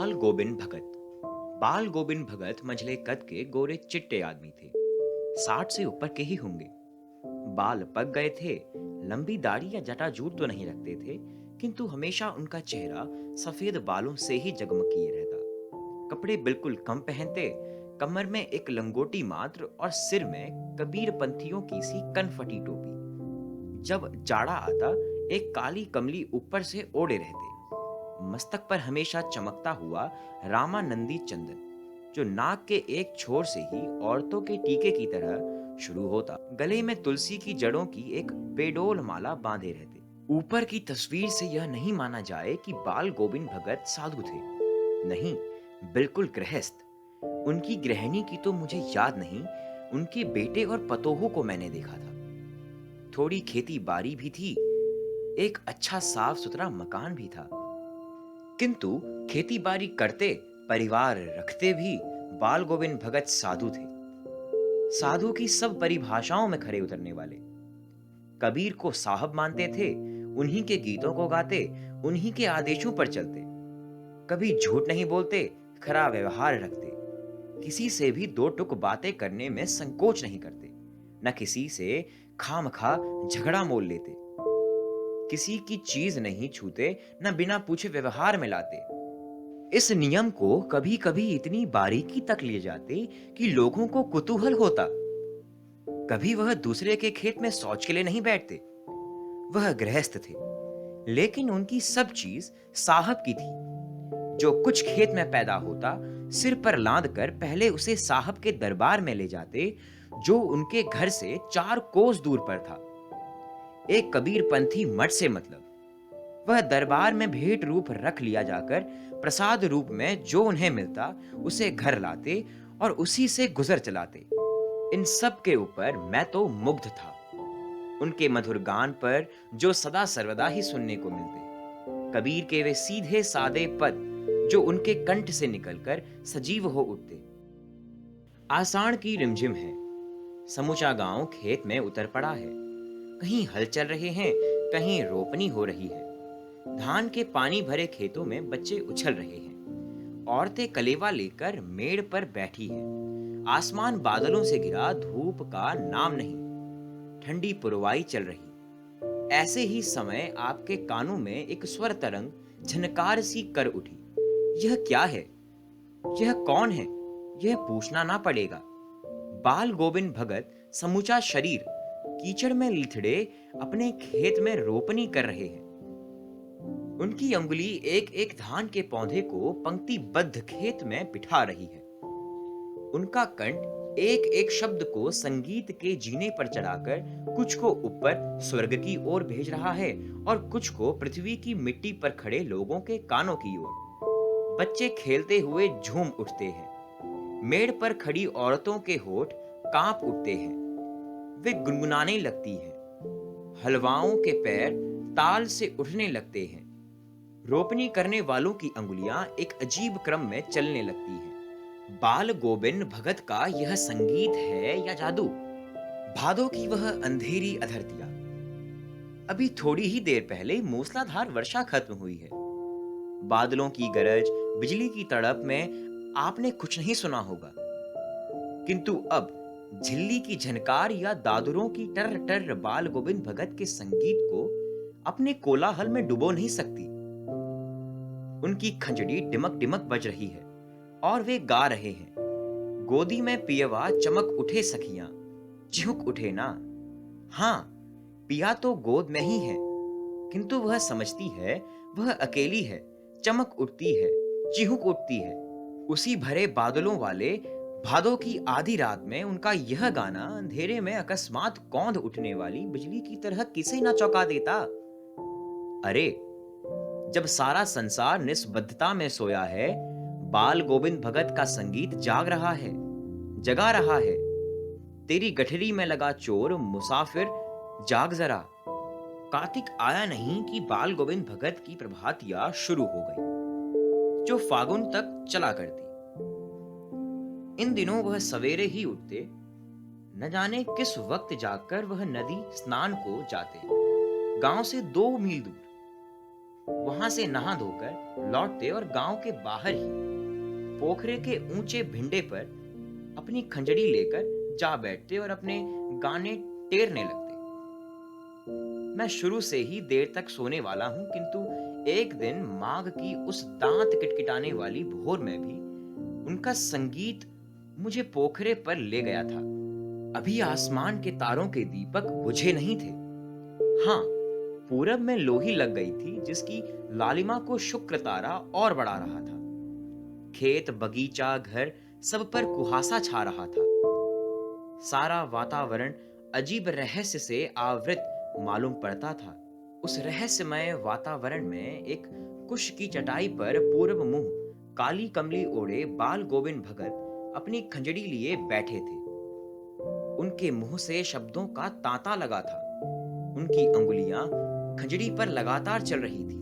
बाल गोबिंद भगत। बाल गोबिंद भगत मंझले कद के गोरे चिट्टे आदमी थे। 60 से ऊपर के ही होंगे। बाल पक गए थे। लंबी दाढ़ी या जटाजूट तो नहीं रखते थे, किंतु हमेशा उनका चेहरा सफेद बालों से ही जगमगिए रहता। कपड़े बिल्कुल कम पहनते। कमर में एक लंगोटी मात्र और सिर में कबीर पंथियों की सी कनफटी टोपी। जब जाड़ा आता, एक काली कमली ऊपर से ओढ़े रहते। मस्तक पर हमेशा चमकता हुआ रामानंदी चंदन, जो नाक के एक छोर से ही औरतों के टीके की तरह शुरू होता। गले में तुलसी की जड़ों की एक बेडोल माला बांधे रहते। ऊपर की तस्वीर से यह नहीं माना जाए कि बाल गोविंद भगत साधु थे। नहीं, बिल्कुल गृहस्थ। उनकी गृहिणी की तो मुझे याद नहीं, उनके बेटे और पतोहू को मैंने देखा था। थोड़ी खेती बाड़ी भी थी। एक अच्छा साफ सुथरा मकान भी था। किंतु खेती बाड़ी करते, परिवार रखते भी बाल गोविंद भगत साधु थे। साधु की सब परिभाषाओं में खरे उतरने वाले। कबीर को साहब मानते थे, उन्हीं के गीतों को गाते, उन्हीं के आदेशों पर चलते। कभी झूठ नहीं बोलते, खरा व्यवहार रखते। किसी से भी दो टुक बातें करने में संकोच नहीं करते। न किसी से खामखा झगड़ा मोल लेते। किसी की चीज नहीं छूते, न बिना पूछे व्यवहार में लाते। इस नियम को कभी कभी इतनी बारीकी तक ले जाते कि लोगों को कुतूहल होता। कभी वह दूसरे के खेत में शौच के लिए नहीं बैठते। वह गृहस्थ थे, लेकिन उनकी सब चीज साहब की थी। जो कुछ खेत में पैदा होता, सिर पर लाद कर पहले उसे साहब के दरबार में ले जाते, जो उनके घर से 4 कोस दूर पर था। एक कबीर पंथी मठ से मतलब। वह दरबार में भेंट रूप रख लिया जाकर प्रसाद रूप में जो उन्हें मिलता उसे घर लाते और उसी से गुजर चलाते। इन सब के ऊपर मैं तो मुग्ध था। उनके मधुर गान पर जो सदा सर्वदा ही सुनने को मिलते। कबीर के वे सीधे सादे पद जो उनके कंठ से निकलकर सजीव हो उठते। आषाढ़ की रिमझिम है। समूचा गांव खेत में उतर पड़ा है। कहीं हल चल रहे हैं, कहीं रोपनी हो रही है। धान के पानी भरे खेतों में बच्चे उछल रहे हैं। औरतें कलेवा लेकर मेड़ पर बैठी हैं। आसमान बादलों से घिरा, धूप का नाम नहीं। ठंडी पुरवाई चल रही। ऐसे ही समय आपके कानों में एक स्वर तरंग झनकार सी कर उठी। यह क्या है? यह कौन है? यह पूछना ना पड़ेगा। बाल गोविंद भगत समूचा शरीर कीचड़ में लिथड़े अपने खेत में रोपनी कर रहे हैं। उनकी अंगुली एक एक धान के पौधे को पंक्तिबद्ध खेत में बिठा रही है। उनका कंठ एक एक शब्द को संगीत के जीने पर चढ़ाकर कुछ को ऊपर स्वर्ग की ओर भेज रहा है और कुछ को पृथ्वी की मिट्टी पर खड़े लोगों के कानों की ओर। बच्चे खेलते हुए झूम उठते हैं। मेड़ पर खड़ी औरतों के होठ कांप उठते हैं। वे गुनगुनाने लगती हैं। हलवाओं के पैर ताल से उठने लगते हैं। रोपनी करने वालों की अंगुलियां एक अजीब क्रम में चलने लगती हैं। बाल गोविंद भगत का यह संगीत है या जादू? भादों की वह अंधेरी अधरतिया। अभी थोड़ी ही देर पहले मूसलाधार वर्षा खत्म हुई है। बादलों की गरज, बिजली की तड़प में आपने कुछ नहीं सुना होगा, किंतु अब झिल्ली की झनकार या दादुरों की टर टर बाल गोविंद भगत के संगीत को अपने कोलाहल में डुबो नहीं सकती। उनकी खंजड़ी डिमक डिमक बज रही है और वे गा रहे हैं। गोदी में पियवा चमक उठे सखियां, चिहुक उठे ना। हाँ, पिया तो गोद में ही है, किंतु वह समझती है वह अकेली है। चमक उठती है, चिहुक उठती है। उसी भरे बादलों वाले भादों की आधी रात में उनका यह गाना अंधेरे में अकस्मात कौंध उठने वाली बिजली की तरह किसे ना चौंका देता। अरे, जब सारा संसार निस्बद्धता में सोया है, बाल गोविंद भगत का संगीत जाग रहा है, जगा रहा है। तेरी गठरी में लगा चोर मुसाफिर, जाग जरा। कार्तिक आया नहीं कि बाल गोविंद भगत की प्रभातिया शुरू हो गई, जो फागुन तक चला करती। इन दिनों वह सवेरे ही उठते। न जाने किस वक्त जाकर वह नदी स्नान को जाते। गांव से 2 मील दूर। वहां से नहा धोकर लौटते और गांव के बाहर ही पोखरे के ऊंचे भिंडे पर अपनी खंजड़ी लेकर जा बैठते और अपने गाने टेरने लगते। मैं शुरू से ही देर तक सोने वाला हूं, किंतु एक दिन माघ की उस दांत किटकिटाने वाली भोर में भी उनका संगीत मुझे पोखरे पर ले गया था। अभी आसमान के तारों के दीपक बुझे नहीं थे। हाँ, पूरब में लोही लग गई थी जिसकी लालिमा को शुक्र तारा और बढ़ा रहा था। खेत, बगीचा, घर सब पर कुहासा छा रहा था। सारा वातावरण अजीब रहस्य से आवृत मालूम पड़ता था। उस रहस्यमय वातावरण में एक कुश की चटाई पर पूरब मुंह काली कमली ओढ़े बाल गोविंद भगत अपनी खंजड़ी लिए बैठे थे। उनके मुंह से शब्दों का तांता लगा था। उनकी अंगुलियां खंजड़ी पर लगातार चल रही थी।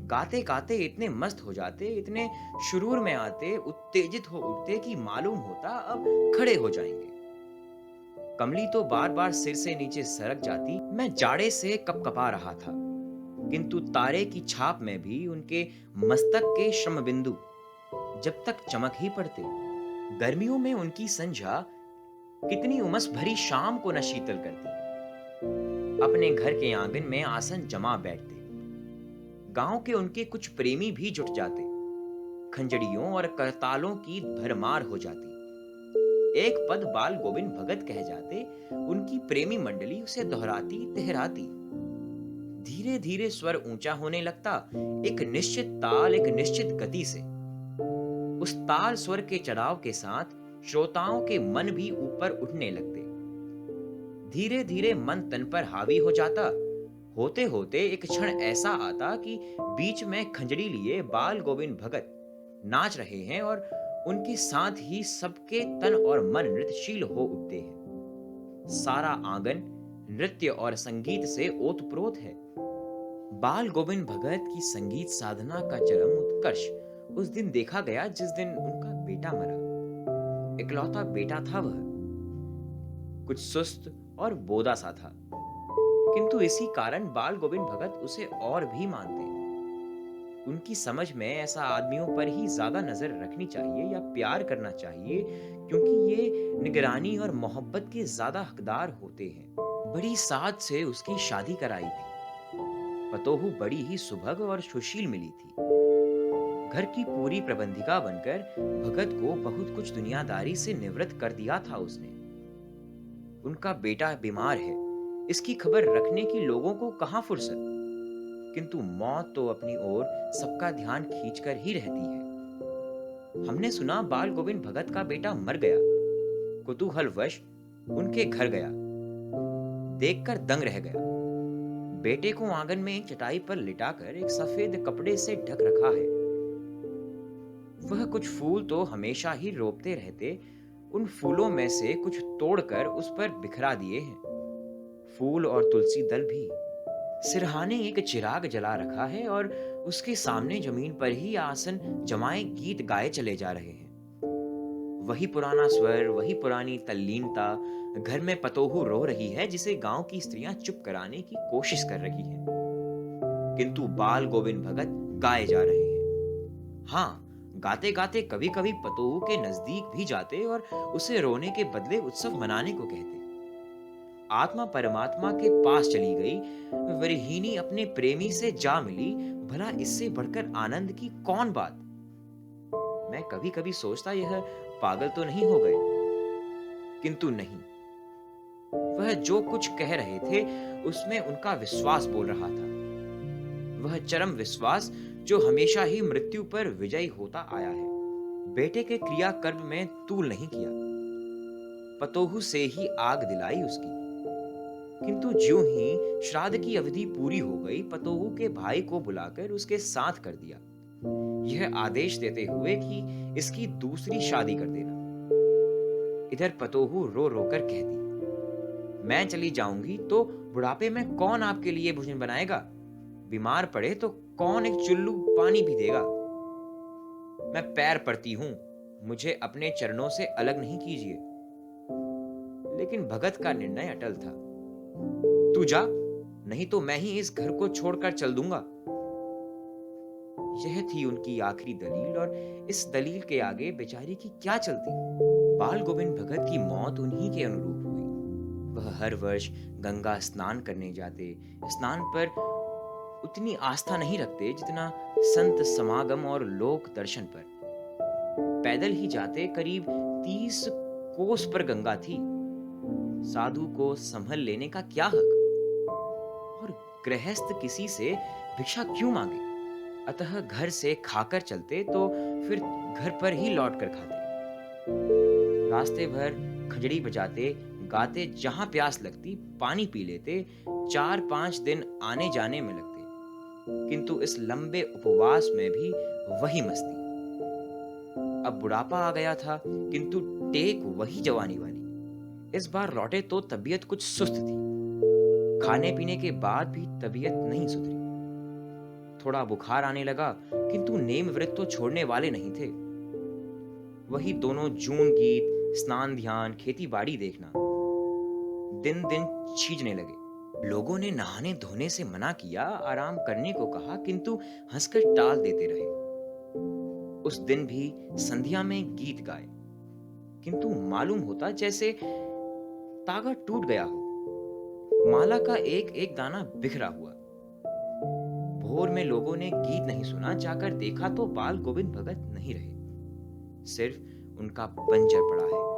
गाते गाते इतने मस्त हो जाते, इतने शुरूर में आते, उत्तेजित हो उठते कि मालूम होता अब खड़े हो जाएंगे। कमली तो बार बार सिर से नीचे सरक जाती। मैं जाड़े से कपकपा रहा था, किंतु तारे की छाप में भी उनके मस्तक के श्रम बिंदु जब तक चमक ही पड़ते। गर्मियों में उनकी संध्या कितनी उमस भरी शाम को न शीतल करती। अपने घर के आंगन में आसन जमा बैठते। गांव के उनके कुछ प्रेमी भी जुट जाते। खंजड़ियों और करतालों की भरमार हो जाती। एक पद बाल गोविंद भगत कह जाते, उनकी प्रेमी मंडली उसे दोहराती तिहराती। धीरे धीरे स्वर ऊंचा होने लगता, एक निश्चित ताल, एक निश्चित गति से। उस ताल स्वर के चढ़ाव के साथ श्रोताओं के मन भी ऊपर उठने लगते। धीरे धीरे मन तन पर हावी हो जाता। होते होते एक क्षण ऐसा आता कि बीच में खंजड़ी लिए बाल गोविंद भगत नाच रहे हैं और उनके साथ ही सबके तन और मन नृत्यशील हो उठते हैं। सारा आंगन नृत्य और संगीत से ओतप्रोत है। बाल गोविंद भगत की संगीत साधना का चरम उत्कर्ष उस दिन देखा गया जिस दिन उनका बेटा मरा। इकलौता बेटा था वह, कुछ सुस्त और बोदा सा था, किंतु इसी कारण बाल गोविंद भगत उसे और भी मानते। उनकी समझ में ऐसा आदमियों पर ही ज्यादा नजर रखनी चाहिए या प्यार करना चाहिए, क्योंकि ये निगरानी और मोहब्बत के ज्यादा हकदार होते हैं। बड़ी साध से उसकी शादी कराई थी। पतोहू बड़ी ही सुभग और सुशील मिली थी। घर की पूरी प्रबंधिका बनकर भगत को बहुत कुछ दुनियादारी से निवृत्त कर दिया था उसने। उनका बेटा बीमार है, इसकी खबर रखने की लोगों को कहां फुर्सत, किंतु मौत तो अपनी ओर सबका ध्यान खींचकर ही रहती है। हमने सुना बाल गोविंद भगत का बेटा मर गया। कुतूहलवश उनके घर गया, देखकर दंग रह गया। बेटे को आंगन में एक चटाई पर लिटाकर एक सफेद कपड़े से ढक रखा है। वह कुछ फूल तो हमेशा ही रोपते रहते, उन फूलों में से कुछ तोड़कर उस पर बिखरा दिए हैं। फूल और तुलसी दल भी। सिरहाने एक चिराग जला रखा है और उसके सामने जमीन पर ही आसन जमाए गीत गाए चले जा रहे हैं। वही पुराना स्वर, वही पुरानी तल्लीनता। घर में पतोहू रो रही है जिसे गांव की स्त्रियां चुप कराने की कोशिश कर रही हैं, किंतु बाल गोविंद भगत गाए जा रहे हैं। हाँ, गाते गाते कभी कभी पतोहू के नजदीक भी जाते और उसे रोने के बदले उत्सव मनाने को कहते। आत्मा परमात्मा के पास चली गई, वरहीनी अपने प्रेमी से जा मिली। भला इससे बढ़कर आनंद की कौन बात। मैं कभी कभी सोचता यह पागल तो नहीं हो गए, किंतु नहीं। वह जो कुछ कह रहे थे उसमें उनका विश्वास बोल रहा था। वह चरम विश्वास जो हमेशा ही मृत्यु पर विजयी होता आया है। बेटे के क्रियाकर्म में तूल नहीं किया, पतोहू से ही आग दिलाई उसकी। किंतु ज्यों ही श्राद्ध की अवधि पूरी हो गई, पतोहू के भाई को बुलाकर उसके साथ कर दिया, यह आदेश देते हुए कि इसकी दूसरी शादी कर देना। इधर पतोहू रो रोकर कहती, मैं चली जाऊंगी तो बुढ़ापे में कौन आपके लिए भोजन बनाएगा? बीमार पड़े तो कौन एक चुल्लू पानी भी देगा? मैं पैर पड़ती हूं, मुझे अपने चरणों से अलग नहीं कीजिए। लेकिन भगत का निर्णय अटल था। तू जा, नहीं तो मैं ही इस घर को छोड़कर चल दूंगा। यह थी उनकी आखिरी दलील, और इस दलील के आगे बेचारी की क्या चलती। बाल गोविंद भगत की मौत उन्हीं के अनुरूप हुई। वह हर वर्ष गंगा स्नान करने जाते। स्नान पर उतनी आस्था नहीं रखते जितना संत समागम और लोक दर्शन पर। पैदल ही जाते। करीब 30 कोस पर गंगा थी। साधु को संभल लेने का क्या हक? और गृहस्थ किसी से भिक्षा क्यों मांगे? अतः घर से खाकर चलते तो फिर घर पर ही लौट कर खाते। रास्ते भर खंजड़ी बजाते, गाते, जहां प्यास लगती पानी पी लेते। 4-5 दिन आने जाने में लगते, किंतु इस लंबे उपवास में भी वही मस्ती। अब बुढ़ापा आ गया था, किंतु टेक वही जवानी वाली। इस बार लौटे तो तबीयत कुछ सुस्त थी। खाने पीने के बाद भी तबीयत नहीं सुधरी। थोड़ा बुखार आने लगा, किंतु नेम व्रत तो छोड़ने वाले नहीं थे। वही दोनों जून गीत, स्नान ध्यान, खेती बाड़ी देखना। दिन दिन छीजने लगे। लोगों ने नहाने धोने से मना किया, आराम करने को कहा, किंतु हंसकर टाल देते रहे। उस दिन भी संध्या में गीत गाए, किंतु मालूम होता जैसे तागा टूट गया हो। माला का एक एक दाना बिखरा हुआ। भोर में लोगों ने गीत नहीं सुना। जाकर देखा तो बाल गोविंद भगत नहीं रहे। सिर्फ उनका पंजर पड़ा है।